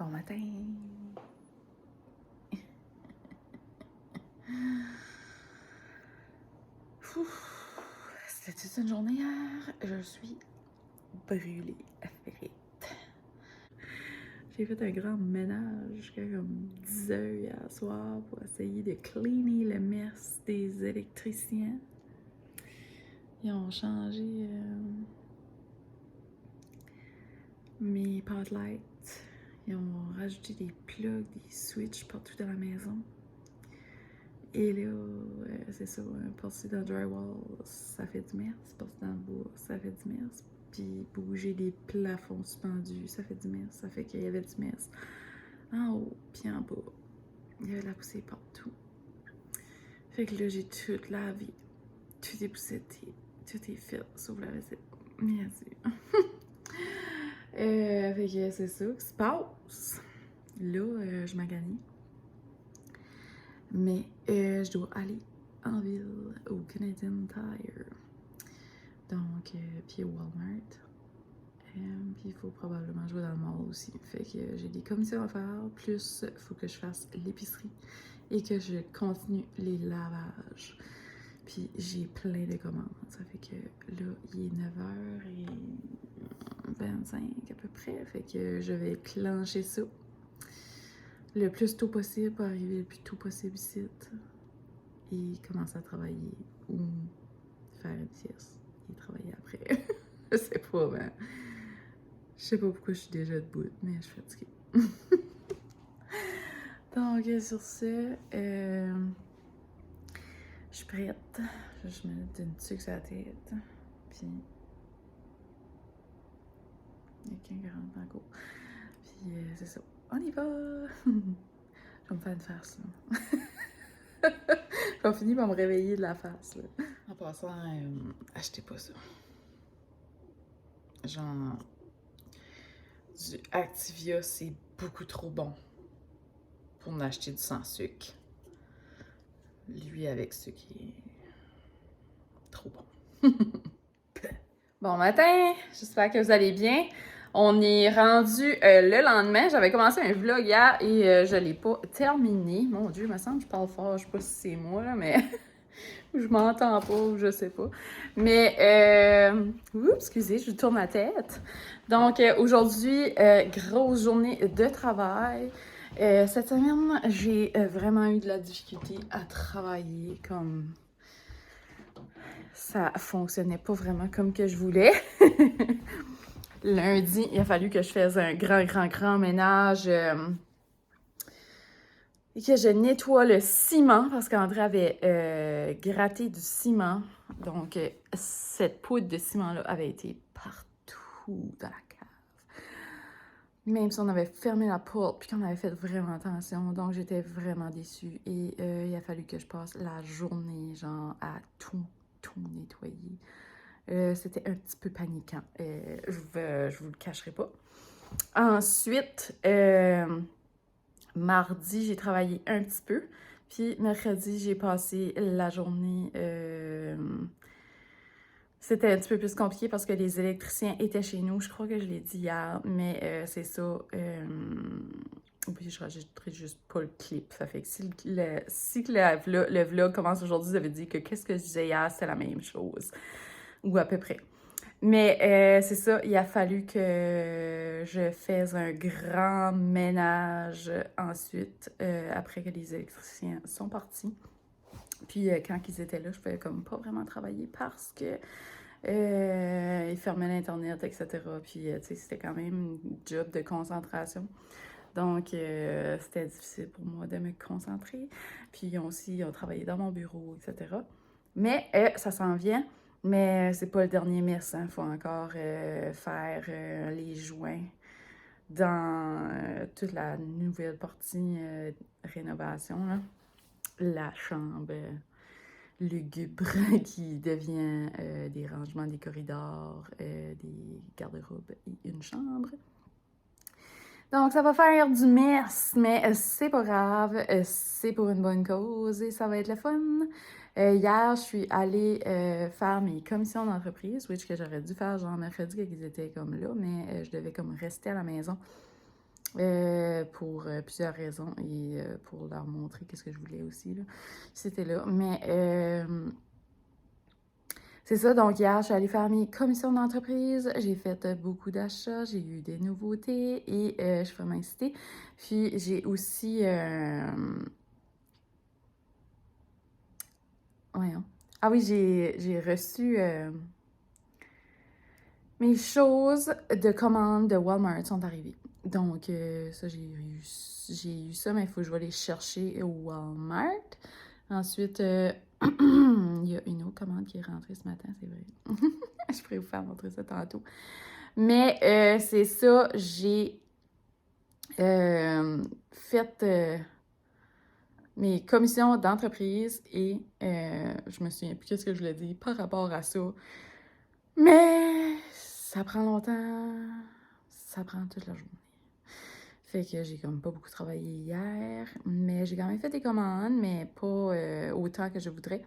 Bon matin! C'était toute une journée hier. Je suis brûlée à frite. J'ai fait un grand ménage jusqu'à comme 10 heures hier soir pour essayer de cleaner le mess des électriciens. Ils ont changé mes pot lights. Ils ont rajouté des plugs, des switches partout dans la maison. Et là, c'est ça, passer dans le drywall, ça fait du mess. Passer dans le bois, ça fait du mess. Puis bouger des plafonds suspendus, ça fait du mess. Ça fait qu'il y avait du mess en haut, puis en bas. Il y avait de la poussière partout. Fait que là, j'ai tout lavé. Tout est poussetté. Tout est fait, sauf la recette. Merci. Fait que c'est ça qui se passe. Là, je m'aganis. Mais je dois aller en ville au Canadian Tire. Donc, puis au Walmart. Puis il faut probablement jouer dans le mall aussi. Fait que j'ai des commissions à faire, plus il faut que je fasse l'épicerie et que je continue les lavages. Puis j'ai plein de commandes. Ça fait que là, il est 9h25 à peu près. Fait que je vais clencher ça le plus tôt possible pour arriver le plus tôt possible ici. Et commencer à travailler ou faire une sieste et travailler après. Je sais pas, mais je sais pas pourquoi je suis déjà debout, mais je suis fatiguée. Donc, sur ce, je suis prête. Je me mets une tuque sur la tête. Puis, il y a quelqu'un qui rentre en cours. Puis, c'est ça. On y va! Je vais me faire une farce, là. Je vais finir par me réveiller de la face, là. En passant, achetez pas ça. Genre, du Activia, c'est beaucoup trop bon pour en acheter du sans sucre. Lui avec sucre, il est trop bon. Bon matin, j'espère que vous allez bien. On est rendu le lendemain. J'avais commencé un vlog hier et je l'ai pas terminé. Mon Dieu, il me semble que je parle fort. Je sais pas si c'est moi, là, mais je m'entends pas ou je sais pas. Mais, excusez, je tourne la tête. Donc, aujourd'hui, grosse journée de travail. Cette semaine, j'ai vraiment eu de la difficulté à travailler comme... Ça fonctionnait pas vraiment comme que je voulais. Lundi, il a fallu que je fasse un grand ménage et que je nettoie le ciment parce qu'André avait gratté du ciment. Donc, cette poudre de ciment-là avait été partout dans la cave. Même si on avait fermé la porte puis qu'on avait fait vraiment attention. Donc, j'étais vraiment déçue. Et il a fallu que je passe la journée, genre, à tout nettoyer. C'était un petit peu paniquant. Je vous le cacherai pas. Ensuite, mardi, j'ai travaillé un petit peu. Puis mercredi, j'ai passé la journée. C'était un petit peu plus compliqué parce que les électriciens étaient chez nous. Je crois que je l'ai dit hier, mais c'est ça. Puis je rajouterai juste pas le clip. Ça fait que si le vlog commence aujourd'hui, ça veut dire que qu'est-ce que je disais hier, c'est la même chose. Ou à peu près. Mais c'est ça, il a fallu que je fasse un grand ménage ensuite, après que les électriciens sont partis. Puis quand ils étaient là, je pouvais comme pas vraiment travailler parce que ils fermaient l'Internet, etc. Puis tu sais, c'était quand même un job de concentration. Donc, c'était difficile pour moi de me concentrer. Puis ils ont travaillé dans mon bureau, etc. Mais ça s'en vient. Mais c'est pas le dernier mess, hein. Faut encore faire les joints dans toute la nouvelle partie rénovation, là. La chambre lugubre qui devient des rangements des corridors, des garde-robes et une chambre. Donc, ça va faire du mess, mais c'est pas grave, c'est pour une bonne cause et ça va être le fun. Hier, je suis allée faire mes commissions d'entreprise, which que j'aurais dû faire genre mercredi quand ils étaient comme là, mais je devais comme rester à la maison pour plusieurs raisons et pour leur montrer qu'est-ce que je voulais aussi, là. C'était là. Mais c'est ça, donc hier, je suis allée faire mes commissions d'entreprise. J'ai fait beaucoup d'achats, j'ai eu des nouveautés et je fais m'inciter. Puis j'ai aussi... voyons. Ah oui, j'ai reçu... mes choses de commande de Walmart sont arrivées. Donc, ça, j'ai eu ça, mais il faut que je vais les chercher au Walmart. Ensuite, il y a une autre commande qui est rentrée ce matin, c'est vrai. Je pourrais vous faire montrer ça tantôt. Mais c'est ça, j'ai fait mes commissions d'entreprise et je me souviens plus qu'est-ce que je voulais dire par rapport à ça. Mais ça prend longtemps, ça prend toute la journée. Fait que j'ai comme pas beaucoup travaillé hier, mais j'ai quand même fait des commandes, mais pas autant que je voudrais.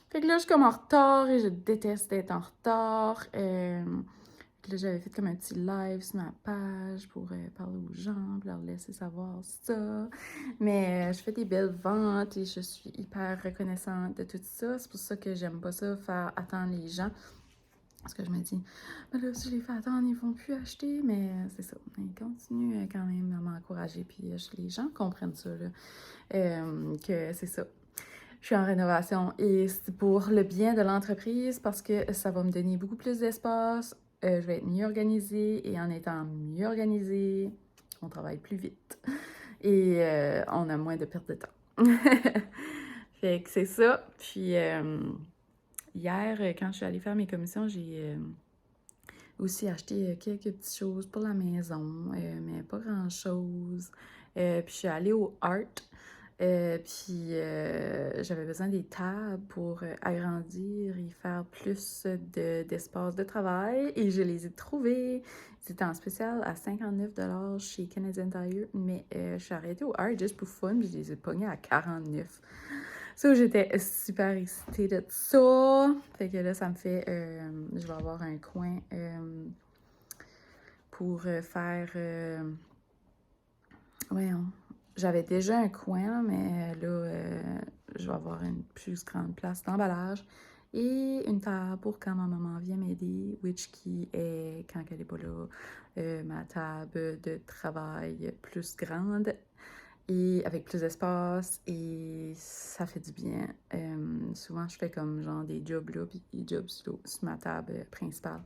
Fait que là, je suis comme en retard et je déteste être en retard. Là, j'avais fait comme un petit live sur ma page pour parler aux gens, pour leur laisser savoir ça. Mais je fais des belles ventes et je suis hyper reconnaissante de tout ça. C'est pour ça que j'aime pas ça, faire attendre les gens. Parce que je me dis, ben là, si je les fais attendre, ils vont plus acheter, mais c'est ça. Ils continuent quand même à m'encourager, puis les gens comprennent ça, là, que c'est ça. Je suis en rénovation et c'est pour le bien de l'entreprise parce que ça va me donner beaucoup plus d'espace, je vais être mieux organisée et en étant mieux organisée, on travaille plus vite et on a moins de perte de temps. Fait que c'est ça, puis... hier, quand je suis allée faire mes commissions, j'ai aussi acheté quelques petites choses pour la maison, mais pas grand-chose. Puis je suis allée au Art, puis j'avais besoin des tables pour agrandir et faire plus d'espace de travail, et je les ai trouvées. C'était en spécial à 59$ chez Canadian Tire, mais je suis arrêtée au Art juste pour fun, puis je les ai pognés à 49$. Ça, j'étais super excitée de ça. Fait que là, ça me fait... je vais avoir un coin pour faire... voyons. J'avais déjà un coin, mais là, je vais avoir une plus grande place d'emballage. Et une table pour quand ma maman vient m'aider, which qui est, quand elle n'est pas là, ma table de travail plus grande. Et avec plus d'espace, et ça fait du bien. Souvent, je fais comme genre des jobs là, puis des jobs sur ma table principale.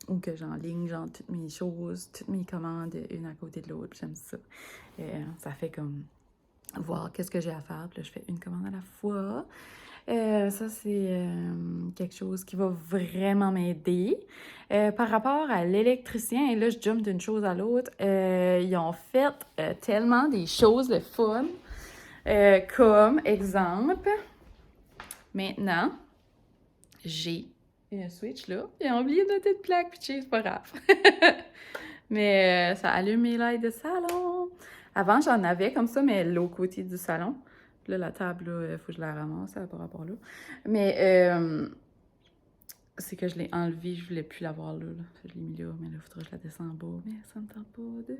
Ou que j'enligne genre toutes mes choses, toutes mes commandes, une à côté de l'autre. J'aime ça. Ça fait comme voir qu'est-ce que j'ai à faire. Puis là, je fais une commande à la fois. Ça, c'est quelque chose qui va vraiment m'aider. Par rapport à l'électricien, et là, je jump d'une chose à l'autre, ils ont fait tellement des choses de fun. Comme exemple, maintenant, j'ai une Switch là. Ils ont oublié de noter de plaque, puis c'est pas grave. Mais ça allume mes lights de salon. Avant, j'en avais comme ça, mais l'autre côté du salon. Là, la table, il faut que je la ramasse, ça par rapport là. Mais c'est que je l'ai enlevée, je voulais plus l'avoir là. Je l'ai mis là, mais là, il faudrait que je la descende en bas. Mais ça me tente pas de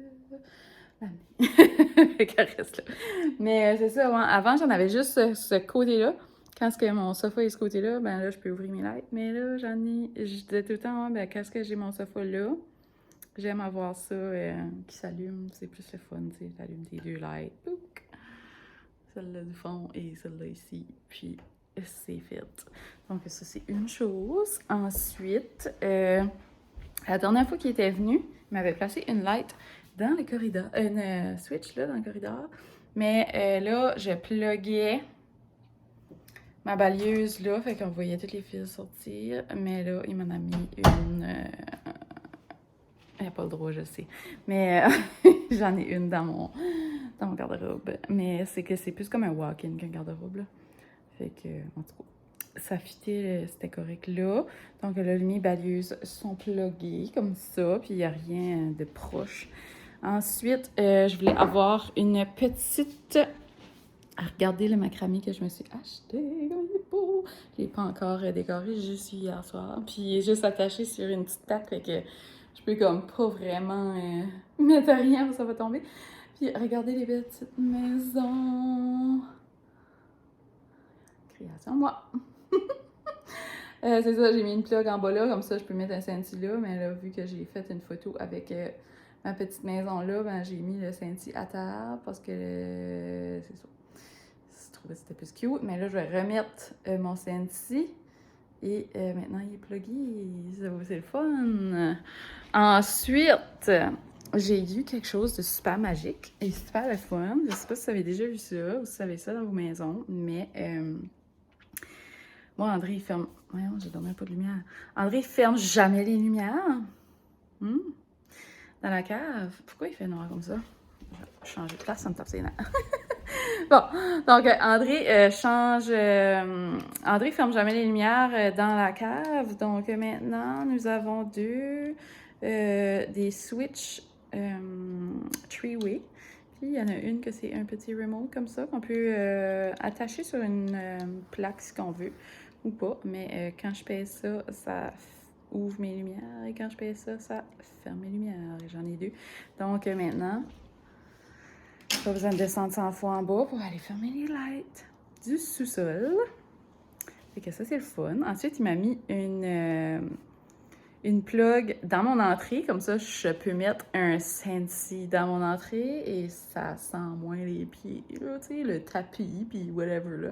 l'amener. Fait qu'elle reste là. Mais c'est ça, ouais. Avant, j'en avais juste ce côté-là. Quand est-ce que mon sofa est ce côté-là, ben là, je peux ouvrir mes lights. Mais là, je disais tout le temps, ouais, ben quand est-ce que j'ai mon sofa là, j'aime avoir ça qui s'allume. C'est plus le fun, tu sais. T'allumes tes deux lights. Pouc! Celle-là du fond et celle-là ici. Puis, c'est fait. Donc, ça, c'est une chose. Ensuite, la dernière fois qu'il était venu, il m'avait placé une light dans le corridor. Une switch, là, dans le corridor. Mais là, je pluguais ma balieuse, là. Fait qu'on voyait toutes les fils sortir. Mais là, il m'en a mis une... il n'y a pas le droit, je sais. Mais j'en ai une dans mon garde-robe. Mais c'est que c'est plus comme un walk-in qu'un garde-robe, là. Fait que, en tout cas, ça fitait, c'était correct là. Donc là, mes balieuses sont pluguées comme ça, puis il n'y a rien de proche. Ensuite, je voulais avoir une petite... Regardez le macramé que je me suis acheté, comme il est beau. Je ne l'ai pas encore décoré, juste hier soir. Puis il est juste attaché sur une petite plaque, fait que je je peux comme pas vraiment mettre rien, ça va tomber. Puis regardez les belles petites maisons. Création, moi. C'est ça, j'ai mis une plug en bas là, comme ça je peux mettre un senti là, mais là, vu que j'ai fait une photo avec ma petite maison là, ben j'ai mis le senti à terre parce que c'est ça. Je trouvais que c'était plus cute, mais là je vais remettre mon senti et maintenant il est plugué, c'est le fun. Ensuite, j'ai vu quelque chose de super magique et super le fun. Je sais pas si vous avez déjà vu ça ou si vous avez ça dans vos maisons, mais moi, André, il ferme... Voyons, j'ai dormi pas de lumière. André, il ferme jamais les lumières. Hmm? Dans la cave. Pourquoi il fait noir comme ça? Je vais changer de place, ça me tape ses nerfs. Bon, donc André André ferme jamais les lumières dans la cave. Donc maintenant, nous avons des switch three-way. Puis il y en a une que c'est un petit remote comme ça qu'on peut attacher sur une plaque si on veut ou pas. Mais quand je pèse ça, ça ouvre mes lumières. Et quand je pèse ça, ça ferme mes lumières. J'en ai deux. Donc maintenant, pas besoin de descendre 100 fois en bas pour aller fermer les lights du sous-sol. Fait que ça, c'est le fun. Ensuite, il m'a mis une plug dans mon entrée. Comme ça, je peux mettre un Scentsy dans mon entrée et ça sent moins les pieds. Tu sais, le tapis, puis whatever, là.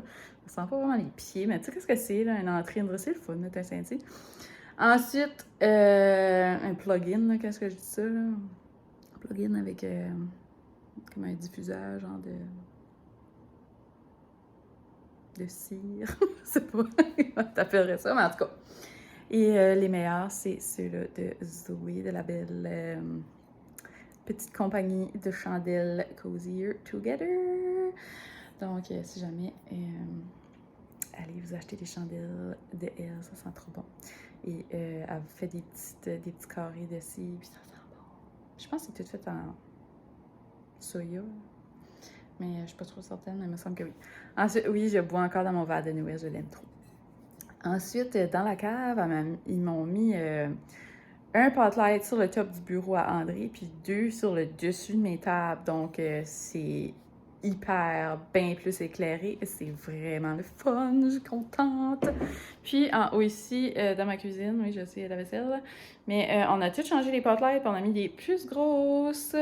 Ça sent pas vraiment les pieds, mais tu sais, qu'est-ce que c'est, là, une entrée? C'est le fun, mettre un Scentsy. Ensuite, un plugin, qu'est-ce que je dis ça, là? Un plugin avec comme un diffuseur, genre de cire. Je sais pas comment t'appellerais ça, mais en tout cas. Et les meilleurs, c'est ceux-là de Zoé, de la belle petite compagnie de chandelles Cozier Together. Donc, si jamais, allez vous acheter des chandelles de elle, ça sent trop bon. Et elle vous fait des petits carrés de cire, puis ça sent bon. Je pense que c'est tout fait en soya. Mais je suis pas trop certaine, mais il me semble que oui. Ensuite, oui, je bois encore dans mon verre de Noël, je l'aime trop. Ensuite, dans la cave, ils m'ont mis un spotlight sur le top du bureau à André, puis 2 sur le dessus de mes tables. Donc, c'est hyper bien plus éclairé. C'est vraiment le fun, je suis contente. Puis, en haut ici, dans ma cuisine, oui, je sais, la vaisselle, mais on a tout changé les spotlights, on a mis des plus grosses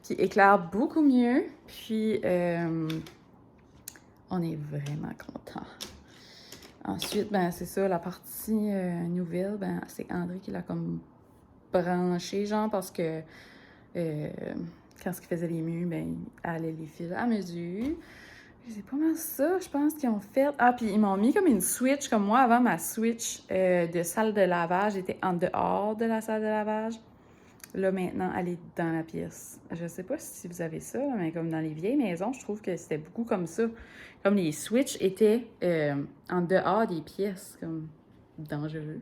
qui éclairent beaucoup mieux. Puis, on est vraiment contents. Ensuite, ben c'est ça, la partie nouvelle, ben c'est André qui l'a comme branché, genre, parce que quand il faisait les murs, ben il allait les fils à mesure. C'est pas mal ça, je pense qu'ils ont fait. Ah, puis ils m'ont mis comme une switch, comme moi, avant ma switch de salle de lavage était en dehors de la salle de lavage. Là, maintenant, elle est dans la pièce. Je sais pas si vous avez ça, mais comme dans les vieilles maisons, je trouve que c'était beaucoup comme ça. Comme les switches étaient en dehors des pièces, comme dangereux.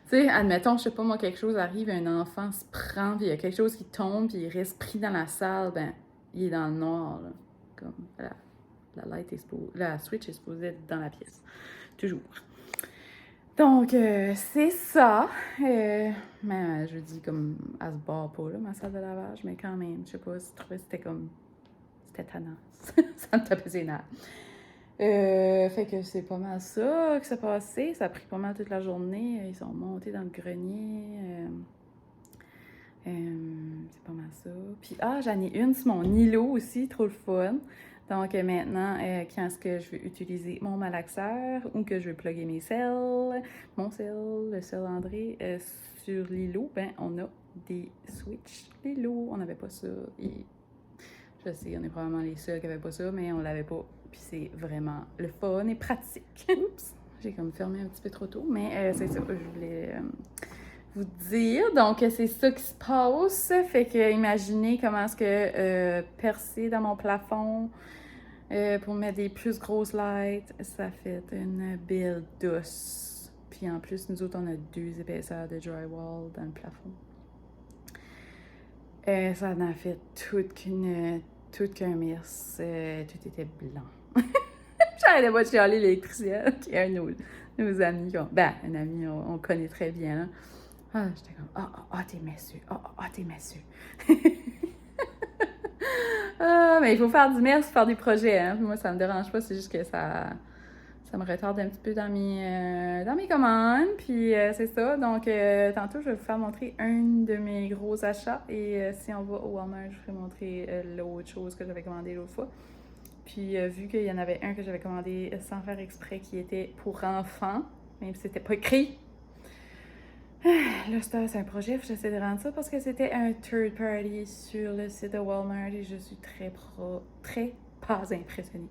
Tu sais, admettons, je sais pas, moi, quelque chose arrive, un enfant se prend, puis il y a quelque chose qui tombe, puis il reste pris dans la salle, ben, il est dans le noir, là. Comme, la switch est supposée être dans la pièce. Toujours. Donc, c'est ça. Mais je dis comme, elle se barre pas, là, ma salle de lavage, mais quand même, je sais pas, je trouvais que c'était comme, c'était tannant. Ça me tapait ses nerfs. Fait que c'est pas mal ça que ça passé. Ça a pris pas mal toute la journée. Ils sont montés dans le grenier. C'est pas mal ça. Puis, j'en ai une sur mon îlot aussi, trop le fun. Donc, maintenant, quand est-ce que je veux utiliser mon malaxeur ou que je veux plugger mes selles, mon sel, le sel André, sur l'îlot, ben, on a des switches l'îlot. On n'avait pas ça. Et je sais, on est probablement les seuls qui n'avaient pas ça, mais on l'avait pas. Puis c'est vraiment le fun et pratique. Oups! J'ai comme fermé un petit peu trop tôt, mais c'est ça que je voulais vous dire. Donc, c'est ça qui se passe. Fait que imaginez comment est-ce que percer dans mon plafond pour mettre des plus grosses lights, ça fait une belle douce. Puis en plus, nous autres, on a 2 épaisseurs de drywall dans le plafond. Ça en a fait toute qu'un mess. Tout était blanc. J'arrêtais pas de chialer l'électricien, qui est un de nos amis. Un ami, on connaît très bien. Là. Ah, j'étais comme, t'es messieurs. T'es messieurs. Mais il faut faire du merci, faire des projets, hein. Moi, ça me dérange pas, c'est juste que ça me retarde un petit peu dans mes commandes. Puis c'est ça. Donc, tantôt, je vais vous faire montrer un de mes gros achats. Et si on va au Walmart, je vous ferai montrer l'autre chose que j'avais commandé l'autre fois. Puis, vu qu'il y en avait un que j'avais commandé sans faire exprès qui était pour enfants, même si c'était pas écrit. Là, c'est un projet, j'essaie de rendre ça parce que c'était un third party sur le site de Walmart et je suis très pas impressionnée.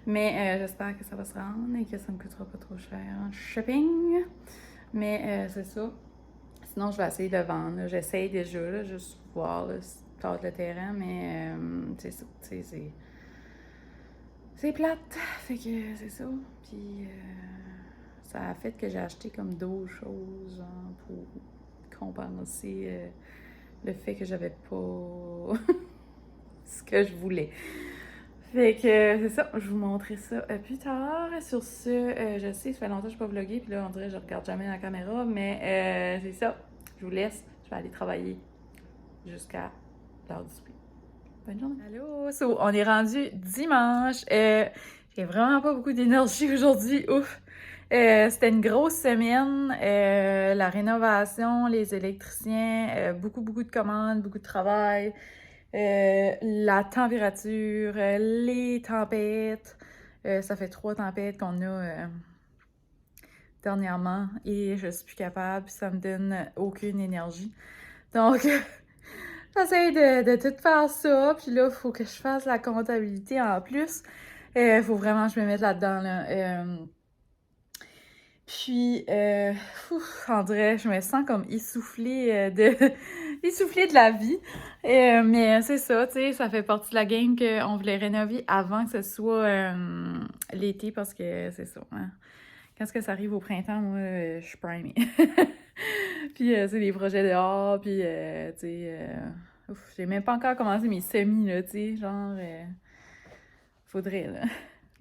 Mais j'espère que ça va se rendre et que ça me coûtera pas trop cher en shipping. Mais c'est ça. Sinon, je vais essayer de le vendre. J'essaye déjà, là, juste voir là, le terrain, mais c'est ça. C'est plate. Fait que c'est ça. Puis ça a fait que j'ai acheté comme d'autres choses genre, pour compenser le fait que j'avais pas ce que je voulais. Fait que c'est ça, je vous montrerai ça plus tard. Sur ce, je sais, ça fait longtemps que je n'ai pas vlogué, puis là, on dirait que je regarde jamais la caméra, mais c'est ça. Je vous laisse, je vais aller travailler jusqu'à l'heure du souper. Bonne journée. Allô, on est rendu dimanche. J'ai vraiment pas beaucoup d'énergie aujourd'hui, ouf. C'était une grosse semaine, la rénovation, les électriciens, beaucoup de commandes, beaucoup de travail. La température, les tempêtes. Ça fait 3 tempêtes qu'on a dernièrement et je suis plus capable, puis ça me donne aucune énergie. Donc, j'essaie de tout faire ça, puis là, il faut que je fasse la comptabilité en plus. Il faut vraiment que je me mette là-dedans, là. Puis, on dirait, je me sens comme essoufflée essoufflée de la vie. Mais c'est ça, tu sais, ça fait partie de la game qu'on voulait rénover avant que ce soit l'été parce que c'est ça. Hein. Quand est-ce que ça arrive au printemps, moi, je suis primée. Puis, c'est des projets dehors, puis, tu sais, j'ai même pas encore commencé mes semis, là, tu sais, genre, faudrait, là.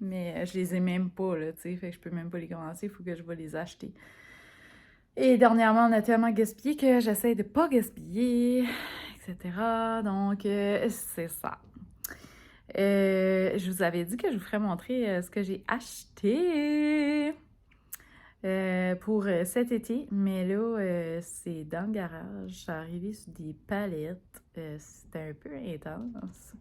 Mais je les ai même pas, là, tu sais, fait que je peux même pas les commencer, il faut que je vais les acheter. Et dernièrement, on a tellement gaspillé que j'essaie de pas gaspiller, etc. Donc, c'est ça. Je vous avais dit que je vous ferais montrer ce que j'ai acheté pour cet été, mais là, c'est dans le garage. C'est arrivé sur des palettes. C'était un peu intense.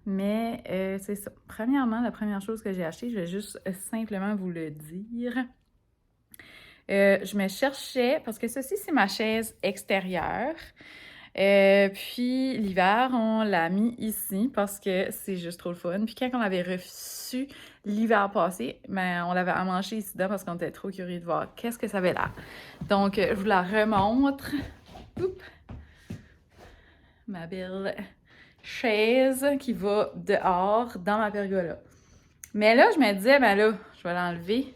Mais c'est ça. Premièrement, la première chose que j'ai achetée, je vais juste simplement vous le dire. Je me cherchais, parce que ceci, c'est ma chaise extérieure. Puis l'hiver, on l'a mis ici parce que c'est juste trop le fun. Puis quand on l'avait reçu l'hiver passé, ben, on l'avait amanché ici dedans parce qu'on était trop curieux de voir qu'est-ce que ça avait l'air. Donc, je vous la remontre. Oups! Ma belle chaise qui va dehors dans ma pergola. Mais là, je me disais, ben là, je vais l'enlever.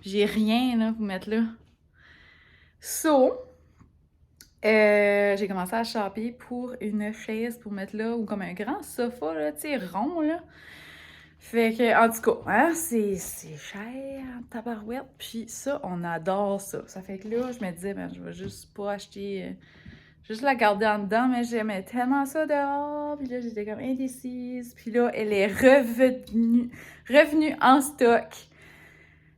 J'ai rien là, pour mettre là. J'ai commencé à shopper pour une chaise pour mettre là, ou comme un grand sofa, là, tu sais, rond, là. Fait que, en tout cas, hein, c'est cher, tabarouette. Puis ça, on adore ça. Ça fait que là, je me disais, ben, je vais juste pas acheter, juste la garder en dedans, mais j'aimais tellement ça dehors. Puis là, j'étais comme indécise. Puis là, elle est revenue en stock.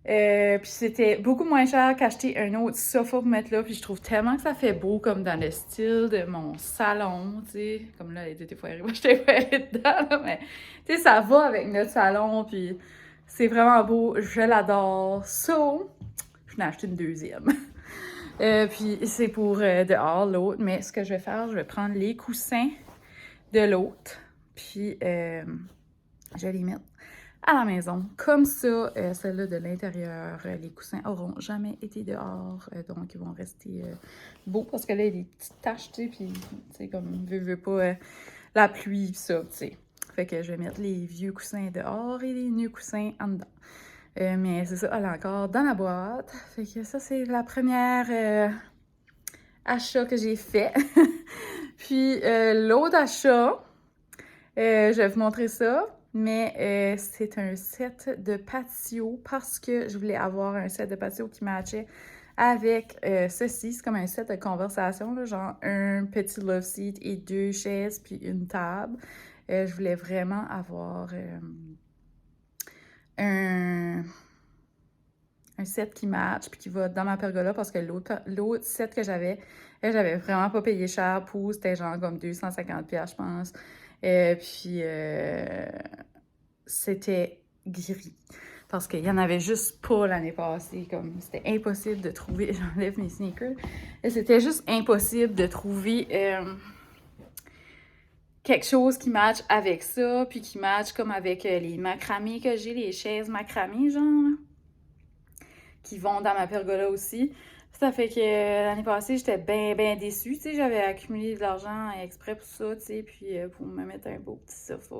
Puis c'était beaucoup moins cher qu'acheter un autre sofa pour mettre là. Puis je trouve tellement que ça fait beau comme dans le style de mon salon, tu sais. Comme là, elle était foirée, moi j'étais foirée dedans, là, mais tu sais, ça va avec notre salon. Puis c'est vraiment beau, je l'adore. Je n'ai acheté une deuxième. Puis c'est pour dehors, l'autre. Mais ce que je vais faire, je vais prendre les coussins de l'autre. Puis je vais les mettre à la maison. Comme ça, celle-là de l'intérieur, les coussins auront jamais été dehors, donc ils vont rester beaux parce que là, il y a des petites taches, tu sais, puis, tu sais, comme, veut pas la pluie, ça, tu sais. Fait que je vais mettre les vieux coussins dehors et les nouveaux coussins en dedans. Mais c'est ça, elle est encore dans la boîte. Fait que ça, c'est la première achat que j'ai fait. Puis l'autre achat, je vais vous montrer ça. Mais c'est un set de patio parce que je voulais avoir un set de patio qui matchait avec ceci. C'est comme un set de conversation, là, genre un petit love seat et 2 chaises, puis une table. Je voulais vraiment avoir un set qui match puis qui va dans ma pergola parce que l'autre set que j'avais vraiment pas payé cher pour, c'était genre comme 250$, je pense. Puis c'était gris. Parce qu'il y en avait juste pas l'année passée. Comme c'était impossible de trouver. J'enlève mes sneakers. Et c'était juste impossible de trouver quelque chose qui match avec ça, puis qui match comme avec les macramés que j'ai, les chaises macramées, genre, qui vont dans ma pergola aussi. Ça fait que l'année passée, j'étais bien déçue, tu sais, j'avais accumulé de l'argent exprès pour ça, tu sais, puis pour me mettre un beau petit sofa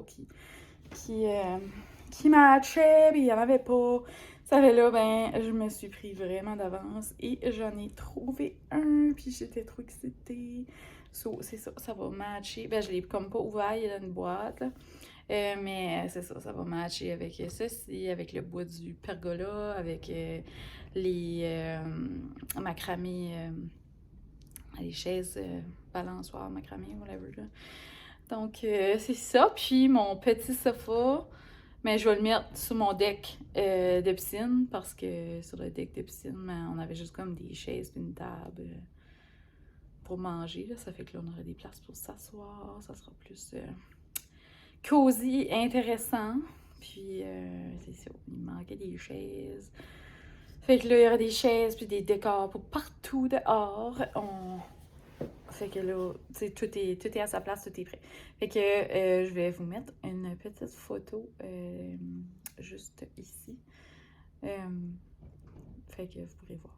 qui matchait, puis il n'y en avait pas. Ça fait là, ben, je me suis pris vraiment d'avance et j'en ai trouvé un, puis j'étais trop excitée. So, c'est ça, ça va matcher. Ben, je l'ai comme pas ouvert, il y a une boîte, là. Mais c'est ça, ça va matcher avec ceci, avec le bois du pergola, avec les macramés, les chaises balançoires macramé, whatever, là. Donc, c'est ça. Puis, mon petit sofa, mais je vais le mettre sur mon deck de piscine parce que sur le deck de piscine, ben, on avait juste comme des chaises et une table pour manger. Là. Ça fait que là, on aurait des places pour s'asseoir. Ça sera plus cosy, intéressant. Puis, c'est ça. Il manquait des chaises. Fait que là, il y aura des chaises puis des décors pour partout dehors. Fait que là, tu sais, tout est à sa place, tout est prêt. Fait que je vais vous mettre une petite photo juste ici. Fait que vous pourrez voir.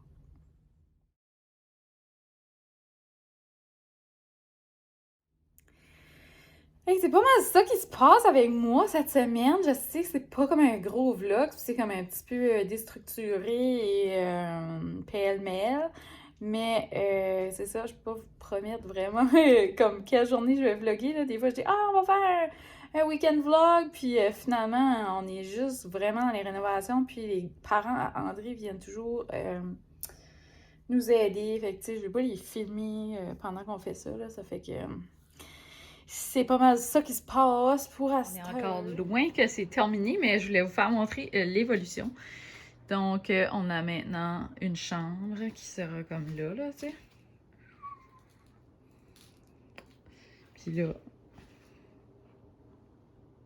Hey, c'est pas mal ça qui se passe avec moi cette semaine. Je sais que c'est pas comme un gros vlog, c'est comme un petit peu déstructuré et pêle-mêle. Mais c'est ça, je peux pas vous promettre vraiment comme quelle journée je vais vlogger. Là. Des fois, je dis, ah, on va faire un week-end vlog. Puis finalement, on est juste vraiment dans les rénovations. Puis les parents à André viennent toujours nous aider. Fait que, tu sais, je vais pas les filmer pendant qu'on fait ça. Là. Ça fait que c'est pas mal ça qui se passe pour On est encore loin que c'est terminé, mais je voulais vous faire montrer l'évolution. Donc, on a maintenant une chambre qui sera comme là, tu sais. Puis là,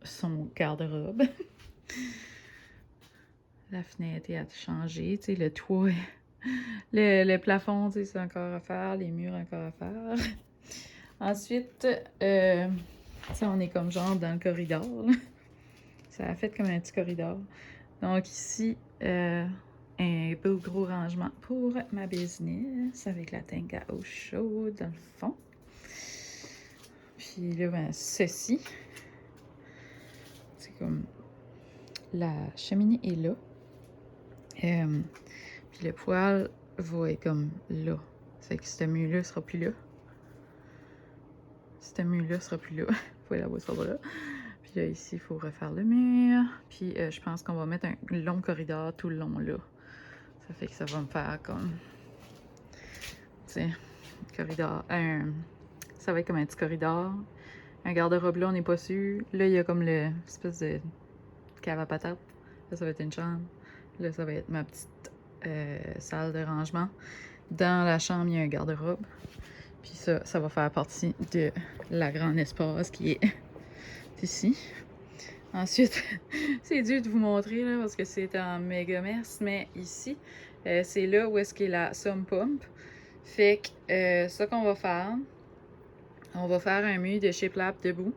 son garde-robe. La fenêtre est à changer, tu sais, le toit, le plafond, tu sais, c'est encore à faire, les murs encore à faire. Ensuite, ça, on est comme genre dans le corridor, là. Ça a fait comme un petit corridor. Donc ici, un beau gros rangement pour ma business avec la tank à eau chaude dans le fond. Puis là, ben, ceci, c'est comme la cheminée est là. Puis le poêle va être comme là. Ça fait que ce mur-là sera plus là. Ce mur-là sera plus là. Le poêle à bois sera pas là. Puis là, ici, il faut refaire le mur. Puis je pense qu'on va mettre un long corridor tout le long là. Ça fait que ça va me faire comme... Tu sais, corridor... ça va être comme un petit corridor. Un garde-robe là, on n'est pas sûr. Là, il y a comme l'espèce de cave à patates. Là, ça va être une chambre. Là, ça va être ma petite salle de rangement. Dans la chambre, il y a un garde-robe. Puis ça va faire partie de la grande espace qui est ici. Ensuite, c'est dur de vous montrer là, parce que c'est en méga mess, mais ici, c'est là où est-ce qu'est la sump pump. Fait que ça qu'on va faire, on va faire un mur de shiplap debout.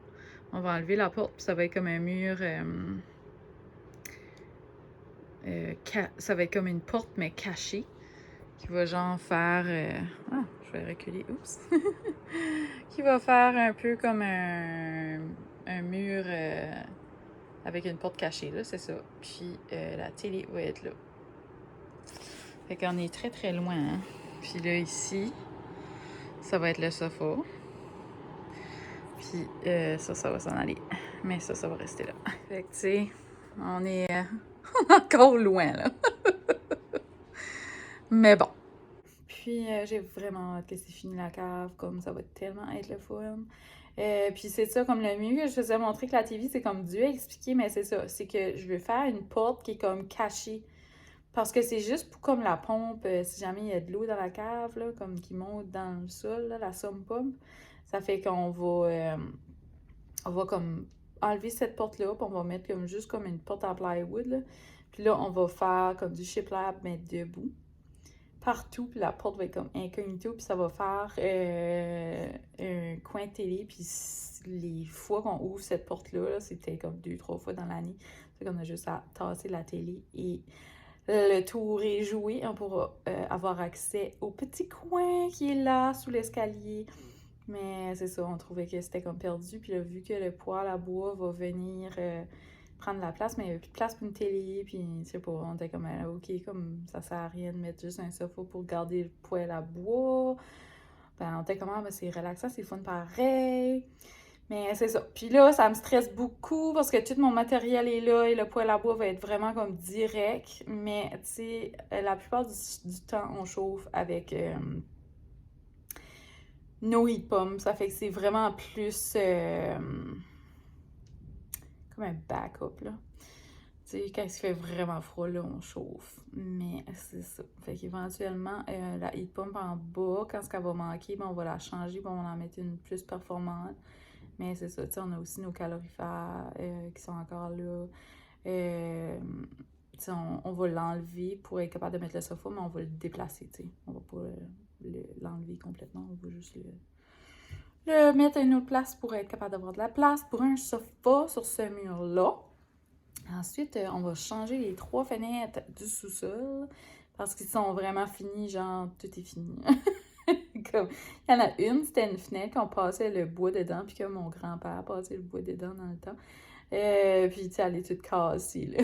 On va enlever la porte, puis ça va être comme un mur... ça va être comme une porte, mais cachée. Qui va genre faire... je vais reculer, oups! Qui va faire un peu comme un mur avec une porte cachée, là, c'est ça. Puis la télé va être là. Fait qu'on est très très loin, hein? Puis là, ici, ça va être le sofa. Puis ça va s'en aller. Mais ça va rester là. Fait que, tu sais, on est encore loin, là. Mais bon. Puis j'ai vraiment hâte que c'est fini la cave, comme ça va tellement être le fun. Puis c'est ça, comme le mieux que je faisais montrer que la TV, c'est comme Dieu a expliqué, mais c'est ça, c'est que je veux faire une porte qui est comme cachée. Parce que c'est juste pour comme la pompe, si jamais il y a de l'eau dans la cave, là, comme qui monte dans le sol, là, la sump pump, ça fait on va comme enlever cette porte-là, puis on va mettre comme juste comme une porte en plywood, là. Puis là, on va faire comme du shiplap, mais debout, partout, puis la porte va être comme incognito, puis ça va faire un coin de télé, puis les fois qu'on ouvre cette porte-là, là, c'était comme 2-3 fois dans l'année, c'est qu'on a juste à tasser la télé et le tour est joué, on pourra avoir accès au petit coin qui est là, sous l'escalier. Mais c'est ça, on trouvait que c'était comme perdu. Puis là, vu que le poêle à bois va venir prendre la place, mais il n'y avait plus de place pour une télé. Puis, je sais pas, on était comme, OK, comme ça sert à rien de mettre juste un sofa pour garder le poêle à bois. Ben, on était comme, ben, c'est relaxant, c'est fun pareil. Mais c'est ça. Puis là, ça me stresse beaucoup parce que tout mon matériel est là et le poêle à bois va être vraiment comme direct. Mais, tu sais, la plupart du temps, on chauffe avec nos heat pumps. Ça fait que c'est vraiment plus comme un backup, là. Tu sais, quand il se fait vraiment froid, là, on chauffe. Mais c'est ça. Fait qu'éventuellement, la heat pump en bas, quand ce qu'elle va manquer, ben, on va la changer, puis on va en mettre une plus performante. Mais c'est ça, tu sais, on a aussi nos calorifères qui sont encore là. On va l'enlever pour être capable de mettre le sofa, mais on va le déplacer, tu sais. On va pas l'enlever complètement, on va juste le mettre à une autre place pour être capable d'avoir de la place pour un sofa sur ce mur-là. Ensuite, on va changer les 3 fenêtres du sous-sol parce qu'ils sont vraiment finis, genre tout est fini. Comme, il y en a une, c'était une fenêtre qu'on passait le bois dedans, puis que mon grand-père passait le bois dedans dans le temps. Puis, tu sais, elle est toute cassée, là.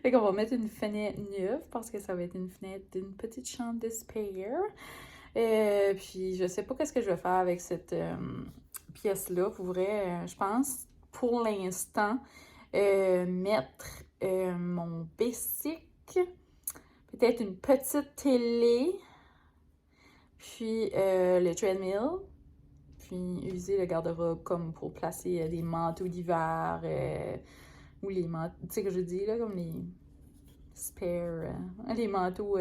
Fait qu'on va mettre une fenêtre neuve parce que ça va être une fenêtre d'une petite chambre de spare. Puis, je sais pas qu'est-ce que je vais faire avec cette pièce-là. Pour vrai, je pense, pour l'instant, mettre mon basic, peut-être une petite télé, puis le treadmill, puis utiliser le garde-robe comme pour placer des manteaux d'hiver ou les manteaux, tu sais que je dis là, comme les spare, les manteaux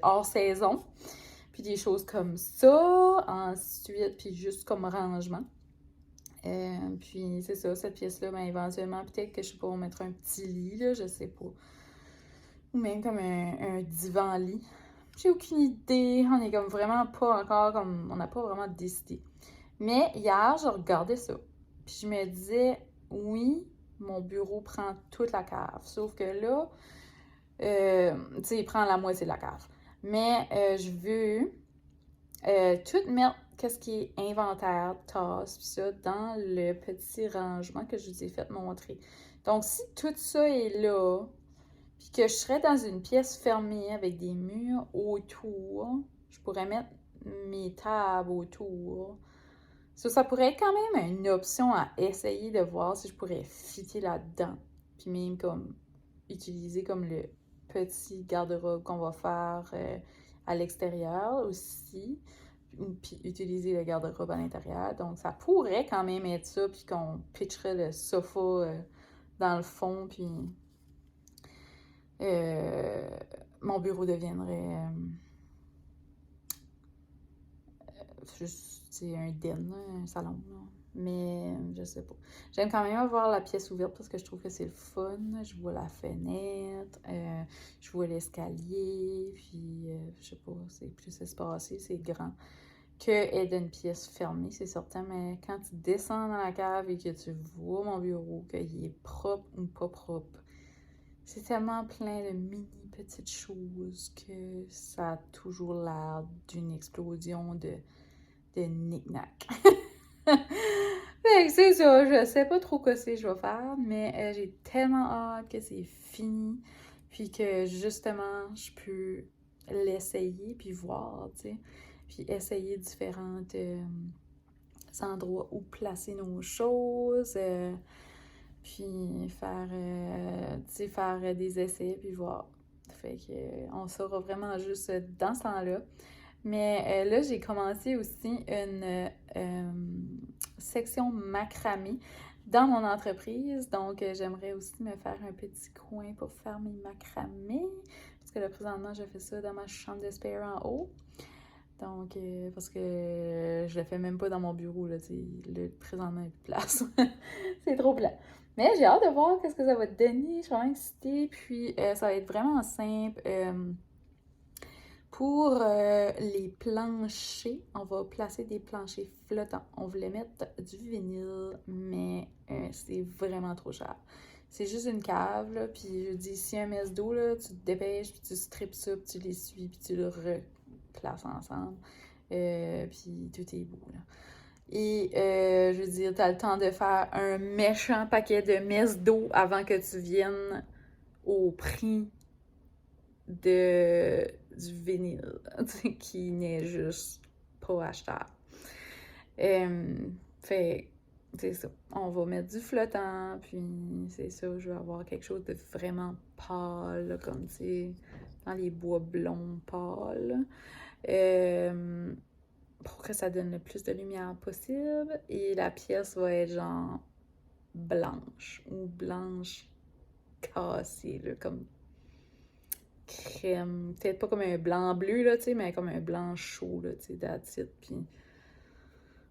hors saison, puis des choses comme ça, ensuite, puis juste comme rangement. Puis c'est ça, cette pièce-là, ben éventuellement, peut-être que je sais pas, on mettra un petit lit, là, je sais pas. Ou même comme un divan-lit. J'ai aucune idée. On est comme vraiment pas encore comme. On n'a pas vraiment décidé. Mais hier, je regardais ça. Puis je me disais, oui, mon bureau prend toute la cave. Sauf que là, tu sais, il prend la moitié de la cave. Mais je veux tout mettre qu'est-ce qui est inventaire, tasse, pis ça, dans le petit rangement que je vous ai fait montrer. Donc, si tout ça est là, puis que je serais dans une pièce fermée avec des murs autour, je pourrais mettre mes tables autour. Ça pourrait être quand même une option à essayer de voir si je pourrais fitter là-dedans. Puis même comme utiliser comme le petit garde-robe qu'on va faire à l'extérieur aussi. Puis utiliser le garde-robe à l'intérieur. Donc ça pourrait quand même être ça, puis qu'on pitcherait le sofa dans le fond, puis mon bureau deviendrait juste un den, un salon. Là. Mais je sais pas. J'aime quand même avoir la pièce ouverte parce que je trouve que c'est le fun. Je vois la fenêtre, je vois l'escalier, puis je sais pas, c'est plus espacé, c'est grand. Que être d'une pièce fermée, c'est certain, mais quand tu descends dans la cave et que tu vois mon bureau, qu'il est propre ou pas propre, c'est tellement plein de mini petites choses que ça a toujours l'air d'une explosion de knick-knack. Fait que c'est ça, je sais pas trop quoi c'est je vais faire, mais j'ai tellement hâte que c'est fini, puis que justement je peux l'essayer puis voir, tu sais, puis essayer différents endroits où placer nos choses, puis faire, tu sais, faire des essais puis voir. Fait que on saura vraiment juste dans ce temps-là. Mais là, j'ai commencé aussi une section macramé dans mon entreprise. Donc, j'aimerais aussi me faire un petit coin pour faire mes macramés. Parce que là, présentement, je fais ça dans ma chambre d'espère en haut. Donc, parce que je le fais même pas dans mon bureau, là, présentement, il n'y a plus de place. C'est trop plat. Mais j'ai hâte de voir qu'est-ce que ça va te donner. Je suis vraiment excitée. Puis, ça va être vraiment simple. Pour les planchers, on va placer des planchers flottants. On voulait mettre du vinyle, mais c'est vraiment trop cher. C'est juste une cave, là, puis je dis, si un mess d'eau, là, tu te dépêches, puis tu strips ça, puis tu l'essuies, puis tu le replaces ensemble. Puis tout est beau, là. Et je veux dire, t'as le temps de faire un méchant paquet de messes d'eau avant que tu viennes au prix du vinyle, qui n'est juste pas achetable. Fait, c'est ça. On va mettre du flottant, puis c'est ça, je vais avoir quelque chose de vraiment pâle, comme, tu sais, dans les bois blonds pâles. Pour que ça donne le plus de lumière possible. Et la pièce va être genre blanche ou blanche cassée, là, comme crème. Peut-être pas comme un blanc bleu, là, tu sais, mais comme un blanc chaud, là, tu sais, that's it. Puis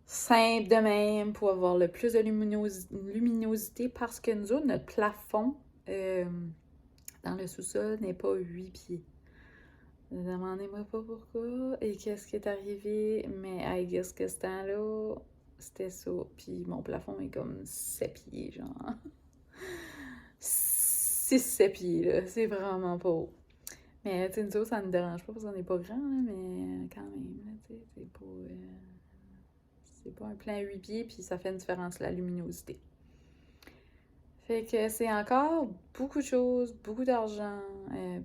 simple de même pour avoir le plus de luminosité parce que nous autres, notre plafond dans le sous-sol n'est pas 8 pieds. Ne demandez-moi pas pourquoi et qu'est-ce qui est arrivé, mais I guess que ce temps-là, c'était ça. Puis mon plafond est comme 7 pieds, genre. 6-7 pieds, là. C'est vraiment pas haut. Mais, tu sais, nous autres, ça ne nous dérange pas parce qu'on n'est pas grand, là, mais quand même, là, tu sais, c'est pas un plein 8 pieds, puis ça fait une différence, la luminosité. Fait que c'est encore beaucoup de choses, beaucoup d'argent,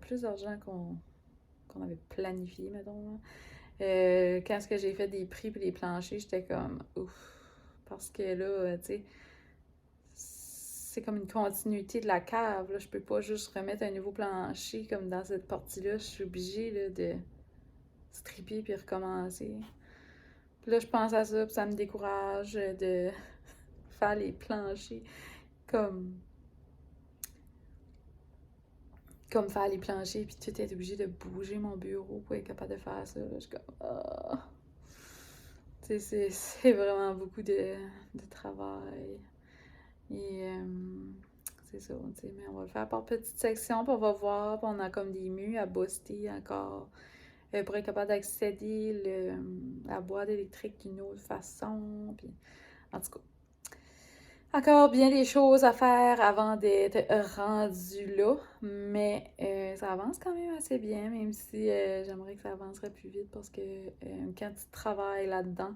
plus d'argent qu'on avait planifié, mettons. Quand ce que j'ai fait des prix puis les planchers, j'étais comme ouf. Parce que là, tu sais, c'est comme une continuité de la cave. Là. Je peux pas juste remettre un nouveau plancher comme dans cette partie-là. Je suis obligée là, de stripper puis recommencer. Puis là, je pense à ça, puis ça me décourage de faire les planchers comme faire les planchers, puis tout être obligé de bouger mon bureau pour être capable de faire ça. Là. Je suis comme, oh. Tu sais, c'est vraiment beaucoup de travail. Et c'est ça, tu sais, mais on va le faire par petites sections, puis on va voir, puis on a comme des murs à booster encore pour être capable d'accéder à la boîte électrique d'une autre façon. Puis, en tout cas, encore bien des choses à faire avant d'être rendu là, mais ça avance quand même assez bien, même si j'aimerais que ça avancerait plus vite parce que quand tu travailles là-dedans,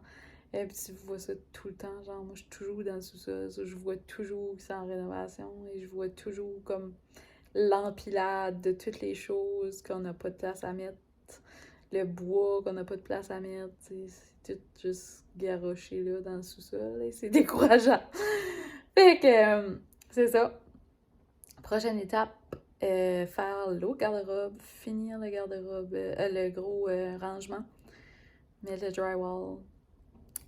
puis tu vois ça tout le temps, genre moi je suis toujours dans le sous-sol, je vois toujours que c'est en rénovation et je vois toujours comme l'empilade de toutes les choses qu'on n'a pas de place à mettre, le bois qu'on n'a pas de place à mettre, c'est tout juste garoché là dans le sous-sol et c'est décourageant. Fait que c'est ça. Prochaine étape, faire l'autre garde-robe, finir le garde-robe, le gros rangement, mettre le drywall.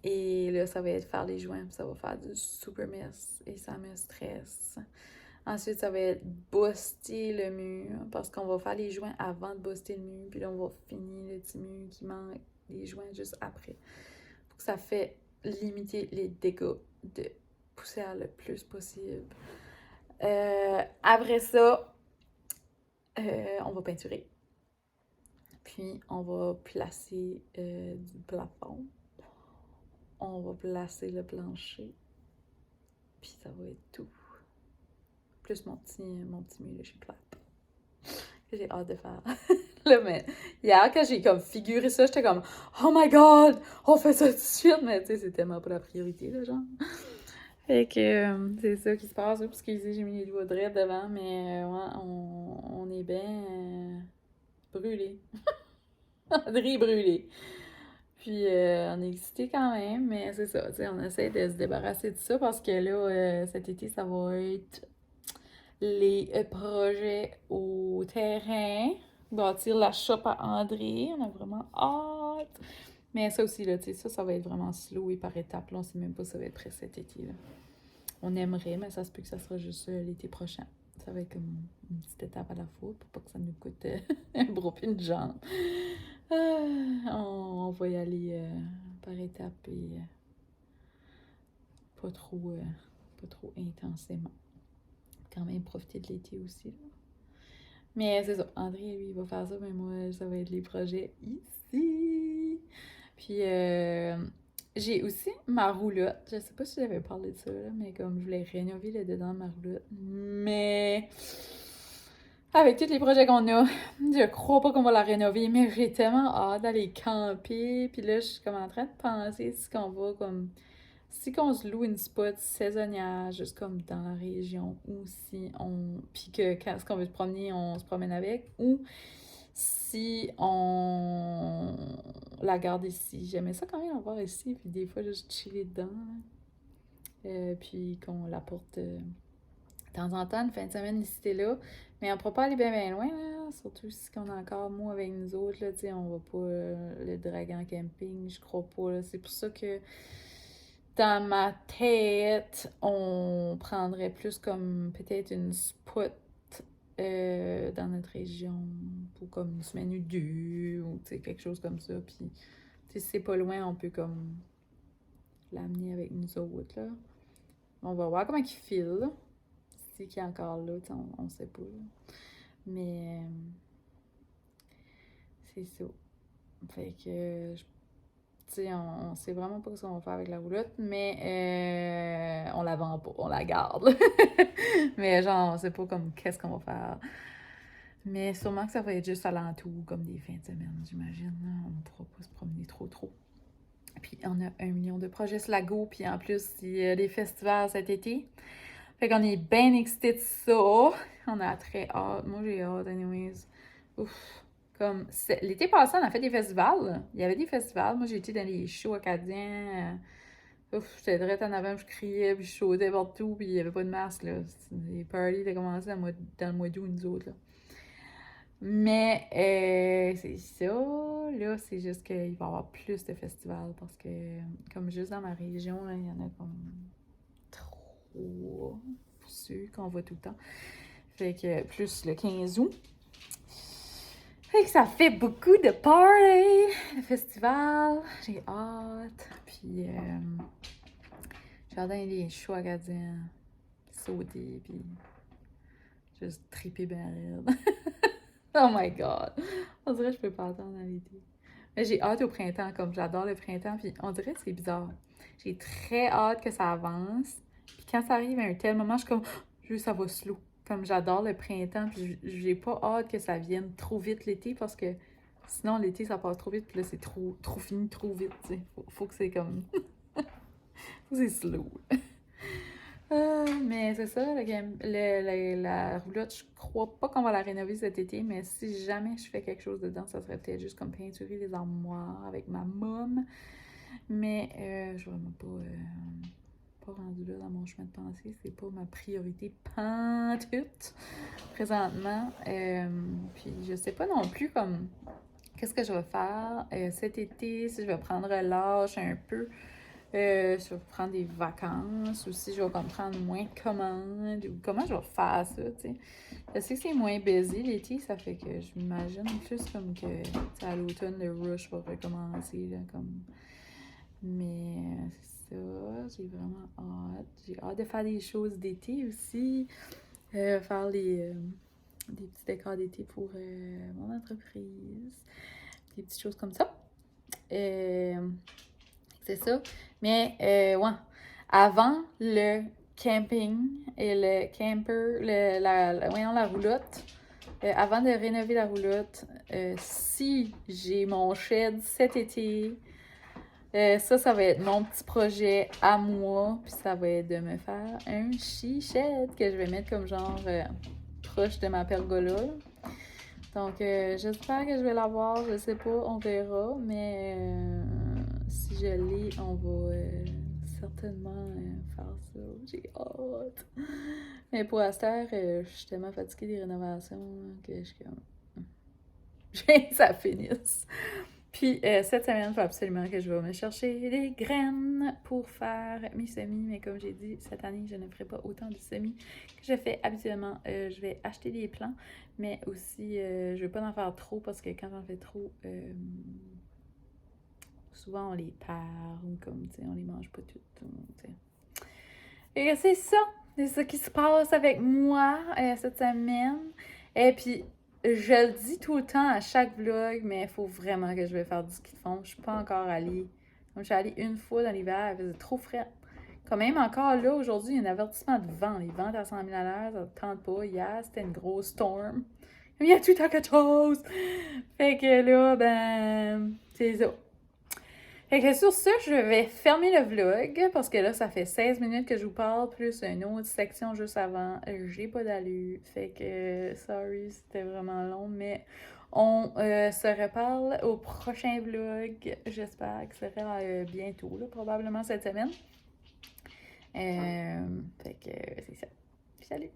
Et là, ça va être faire les joints, ça va faire du super mess et ça me stresse. Ensuite, ça va être buster le mur parce qu'on va faire les joints avant de buster le mur, puis là, on va finir le petit mur qui manque, les joints juste après. Pour que ça fait limiter les dégâts de poussière le plus possible. Après ça, on va peinturer. Puis, on va placer du plafond. On va placer le plancher. Puis, ça va être tout. Plus mon petit mur de chez Clap. Que j'ai hâte de faire. Là, mais hier, quand j'ai comme figuré ça, j'étais comme « Oh my God! On fait ça tout de suite! » Mais tu sais, c'est tellement pas la priorité, là, genre. Fait que c'est ça qui se passe. Parce que j'ai mis les doigts dread devant, mais ouais, on est bien brûlés. André est brûlé. Puis on est excité quand même, mais c'est ça, tu sais, on essaie de se débarrasser de ça parce que là, cet été, ça va être les projets au terrain, bâtir la shop à André. On a vraiment hâte. hâte! Mais ça aussi, là, tu sais, ça va être vraiment slow et par étapes. Là, on sait même pas si ça va être prêt cet été, là. On aimerait, mais ça se peut que ça sera juste l'été prochain. Ça va être comme une petite étape à la fois pour pas que ça nous coûte un bras puis une jambe. On va y aller par étapes et pas trop intensément. Quand même profiter de l'été aussi, là. Mais c'est ça, André, lui, il va faire ça, mais moi, ça va être les projets ici. Puis, j'ai aussi ma roulotte. Je sais pas si j'avais parlé de ça, là, mais comme je voulais rénover le dedans de ma roulotte. Mais avec tous les projets qu'on a, je crois pas qu'on va la rénover, mais j'ai tellement hâte d'aller camper. Puis là, je suis comme en train de penser si qu'on se loue une spot saisonnière, juste comme dans la région, ou si on. Puis que quand ce qu'on veut se promener, on se promène avec, ou si on la garde ici. J'aimais ça quand même la voir ici, puis des fois juste chiller dedans. Puis qu'on la porte de temps en temps, une fin de semaine ici et là. Mais on ne pourra pas aller bien loin, là. Surtout si on a encore moi avec nous autres, là, tu sais, on va pas le draguer en camping, je crois pas, là. C'est pour ça que dans ma tête, on prendrait plus comme peut-être une spot dans notre région pour comme une semaine ou deux ou quelque chose comme ça. Puis, si c'est pas loin, on peut comme l'amener avec nous autres, là. On va voir comment il file, là. Si qu'il est encore là, on sait pas, là. Mais, c'est ça. Fait que, tu sais, on sait vraiment pas ce qu'on va faire avec la roulotte, mais on la vend pas, on la garde. Mais genre, on sait pas comme qu'est-ce qu'on va faire. Mais sûrement que ça va être juste alentour, comme des fins de semaine, j'imagine. On ne pourra pas se promener trop. Puis on a 1 million de projets sur la go, puis en plus, il y a des festivals cet été. Fait qu'on est bien excités de ça. On a très hâte. Moi, j'ai hâte, anyways. Ouf. Comme, l'été passé, on a fait des festivals. Il y avait des festivals. Moi, j'ai été dans les shows acadiens. Ouf, j'étais direct en avant, je criais, puis je sautais partout, puis il n'y avait pas de masque, là. Les parties étaient commencé dans le mois d'août, nous autres, là. Mais c'est ça, là, c'est juste qu'il va y avoir plus de festivals parce que, comme juste dans ma région, là, il y en a comme 3 pour ceux qu'on voit tout le temps. Fait que plus le 15 août. Fait que ça fait beaucoup de party, de festivals. J'ai hâte. Puis, j'ai hâte d'aller des shows acadiens, sauter, puis juste triper bien raide. Oh my god! On dirait que je peux pas attendre à l'été. Mais j'ai hâte au printemps, comme j'adore le printemps, puis on dirait que c'est bizarre. J'ai très hâte que ça avance. Puis quand ça arrive à un tel moment, je suis comme, juste ça va slow. Comme j'adore le printemps, puis j'ai pas hâte que ça vienne trop vite l'été, parce que sinon l'été ça passe trop vite, puis là c'est trop fini trop vite, tu sais. Faut que c'est comme. Faut que c'est slow. Mais c'est ça, la roulotte, je crois pas qu'on va la rénover cet été, mais si jamais je fais quelque chose dedans, ça serait peut-être juste comme peinturer les armoires avec ma mom. Mais je suis vraiment pas rendue là dans mon chemin de pensée. C'est pas ma priorité pantoute présentement. Puis je sais pas non plus comme qu'est-ce que je vais faire cet été, si je vais prendre relâche un peu. Si je vais prendre des vacances ou si je vais comme prendre moins de commandes ou comment je vais faire ça, tu sais. Je sais que c'est moins baisé l'été, ça fait que je m'imagine plus comme que à l'automne, le rush va recommencer, là, comme. Mais c'est ça, j'ai vraiment hâte. J'ai hâte de faire des choses d'été aussi, faire des petits décors d'été pour mon entreprise, des petites choses comme ça. C'est ça. Mais, ouais. Avant le camping et le camper, voyons, la roulotte, avant de rénover la roulotte, si j'ai mon shed cet été, ça va être mon petit projet à moi, puis ça va être de me faire un shed que je vais mettre comme genre proche de ma pergola. Donc, j'espère que je vais l'avoir, je sais pas, on verra, mais si je l'ai, on va certainement faire ça. J'ai hâte. Mais pour la je suis tellement fatiguée des rénovations que je suis comme. J'ai que ça finisse. Puis cette semaine, il faut absolument que je vais me chercher des graines pour faire mes semis. Mais comme j'ai dit, cette année, je ne ferai pas autant de semis que je fais habituellement. Je vais acheter des plants, mais aussi, je ne veux pas en faire trop parce que quand j'en fais trop, souvent on les perd ou comme, tu sais, on les mange pas toutes. Tu sais. Et c'est ça qui se passe avec moi cette semaine. Et puis, je le dis tout le temps à chaque vlog, mais il faut vraiment que je vais faire du ski de fond. Je suis pas encore allée. Comme je suis allée une fois dans l'hiver, il faisait trop frais. Quand même, encore là, aujourd'hui, il y a un avertissement de vent. Les vents à 100 000 à l'heure, ça ne tente pas. Hier, c'était une grosse storm. Il y a tout le temps quelque chose. Fait que là, ben, c'est ça. Fait que sur ça, je vais fermer le vlog parce que là, ça fait 16 minutes que je vous parle, plus une autre section juste avant. J'ai pas d'allure. Fait que, sorry, c'était vraiment long, mais on se reparle au prochain vlog. J'espère que ça sera bientôt, là, probablement cette semaine. Fait que c'est ça. Salut!